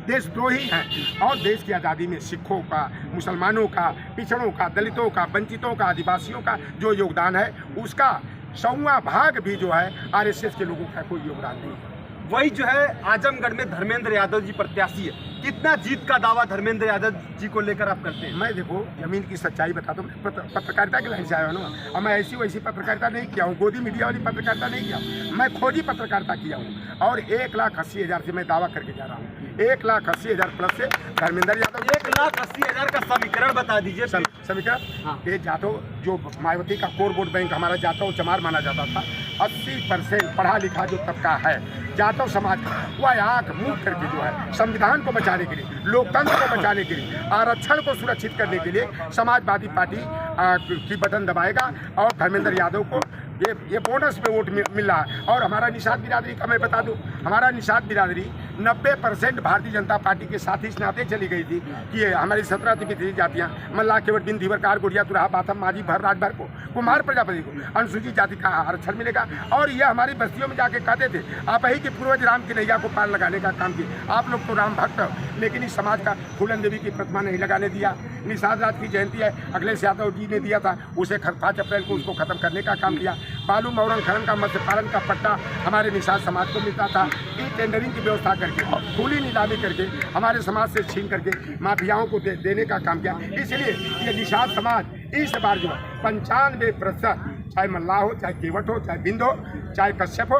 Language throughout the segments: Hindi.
देशद्रोही हैं और देश की आज़ादी में सिखों का, मुसलमानों का, पिछड़ों का, दलितों का, वंचितों का, आदिवासियों का जो योगदान है उसका 100वां भाग भी जो है आरएसएस के लोगों का कोई योगदान नहीं है। वही जो है आजमगढ़ में धर्मेंद्र यादव जी प्रत्याशी है, कितना जीत का दावा धर्मेंद्र यादव जी को लेकर आप करते हैं? मैं देखो जमीन की सच्चाई बताता हूँ, पत्रकारिता की लाइन से आया हूँ ना, और मैं ऐसी वैसी पत्रकारिता नहीं किया हूँ, गोदी मीडिया वाली पत्रकारिता नहीं किया हूँ, मैं खोजी पत्रकारिता किया हूँ और 1,80,000 से मैं दावा करके जा रहा हूँ, 1,80,000 प्लस से धर्मेंद्र यादव। 1,80,000 का समीकरण बता दीजिए। समीकरण हाँ। ये जाटव जो मायावती का कोर वोट बैंक हमारा जाटव चमार माना जाता था, 80% पढ़ा लिखा जो तबका है जाटव समाज का, वह आँख मुँह करके जो है संविधान को बचाने के लिए, लोकतंत्र को बचाने के लिए, आरक्षण को सुरक्षित करने के लिए समाजवादी पार्टी की बटन दबाएगा और धर्मेंद्र यादव को ये बोनस पे वोट मिल रहा है। और हमारा निषाद बिरादरी का मैं बता दूं, हमारा निषाद बिरादरी 90% भारतीय जनता पार्टी के साथ इस नाते चली गई थी कि हमारी 17 की जातियाँ मल्लाह केवट बिन धीवर कार गुड़िया तुराहा बाथम माझी भर राजभर को कुमार प्रजापति को अनुसूचित जाति का आरक्षण मिलेगा। और ये हमारी बस्तियों में जाके कहते थे आप ही के पूर्वज राम की नैया को पार लगाने का काम किए, आप लोग तो राम भक्त हो, लेकिन इस समाज का फूलन देवी की प्रतिमा नहीं लगाने दिया। निषाद राज की जयंती है, अखिलेश यादव जी ने दिया था, उसे 5 अप्रैल को उसको खत्म करने का काम किया। बालू मौरंग खनन का मत्स्य पालन का पट्टा हमारे निषाद समाज को मिलता था, ई टेंडरिंग की व्यवस्था करके खुली नीलामी करके हमारे समाज से छीन करके माफियाओं को देने का काम किया। इसलिए ये निषाद समाज इस बार जो 95%, चाहे मल्लाह हो, चाहे केवट हो, चाहे बिंद हो, चाहे कश्यप हो,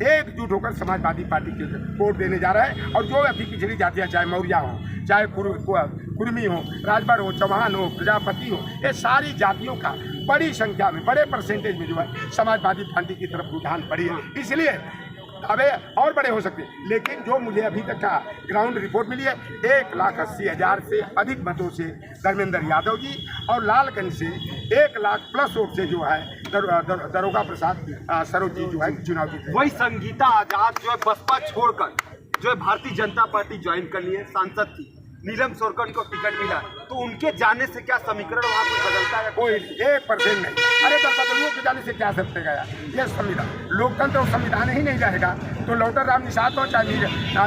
एकजुट होकर समाजवादी पार्टी के वोट देने जा रहा है। और जो अति पिछड़ी जातियाँ, चाहे मौर्या हो, चाहे कुर्मी हो, राजभर हो, चौहान हो, प्रजापति हो, ये सारी जातियों का बड़ी संख्या में, बड़े परसेंटेज में जो है समाजवादी पार्टी की तरफ रुझान बढ़ी है। इसलिए दावे और बड़े हो सकते हैं, लेकिन जो मुझे अभी तक का ग्राउंड रिपोर्ट मिली है, 1,80,000 से अधिक मतों से धर्मेंद्र यादव जी और लालगंज से 1 लाख प्लस वोट से जो है दरोगा प्रसाद सरोज जी जो है चुनाव जीते। वही संगीता आजाद जो है बसपा छोड़कर जो है भारतीय जनता पार्टी ज्वाइन कर लिए, सांसद थी, नीलम सोरकर को टिकट मिला, तो उनके जाने से क्या समीकरण वहाँ कुछ बदलता है? कोई 1% नहीं। अरे दलबदलुओं के जाने से क्या सकते गया, ये संविधान, लोकतंत्र और संविधान ही नहीं रहेगा तो लौटर राम निषाद हो, चाहे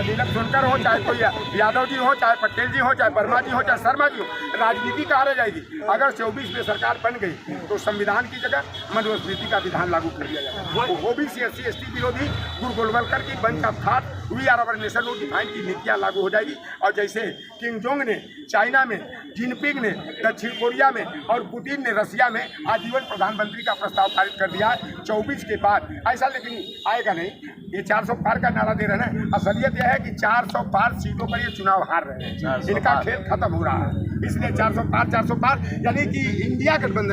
नीलम सोनकर हो, चाहे कोई यादव जी हो, चाहे पटेल जी हो, चाहे वर्मा जी हो, चाहे शर्मा जी हो, राजनीति कहाँ रह जाएगी? अगर 24 में सरकार बन गई तो संविधान की जगह मनुस्मृति का विधान लागू कर दिया जाएगा। ओबीसी SC ST विरोधी गुरु गोलवलकर की bunch of thought we or our nation define की नीतियाँ लागू हो जाएगी। और जैसे किम जोंग ने चाइना में, जिनपिंग ने दक्षिण कोरिया में और पुतिन ने रसिया में आजीवन प्रधानमंत्री का प्रस्ताव पारित कर दिया है 24 के बाद, ऐसा लेकिन आएगा नहीं। ये 400 पार का नारा दे रहे हैं, असलियत यह है कि 400 पार सीटों पर ये चुनाव हार रहे हैं, इनका खेल खत्म हो रहा है। इसलिए 400 पार यानी कि इंडिया गठबंधन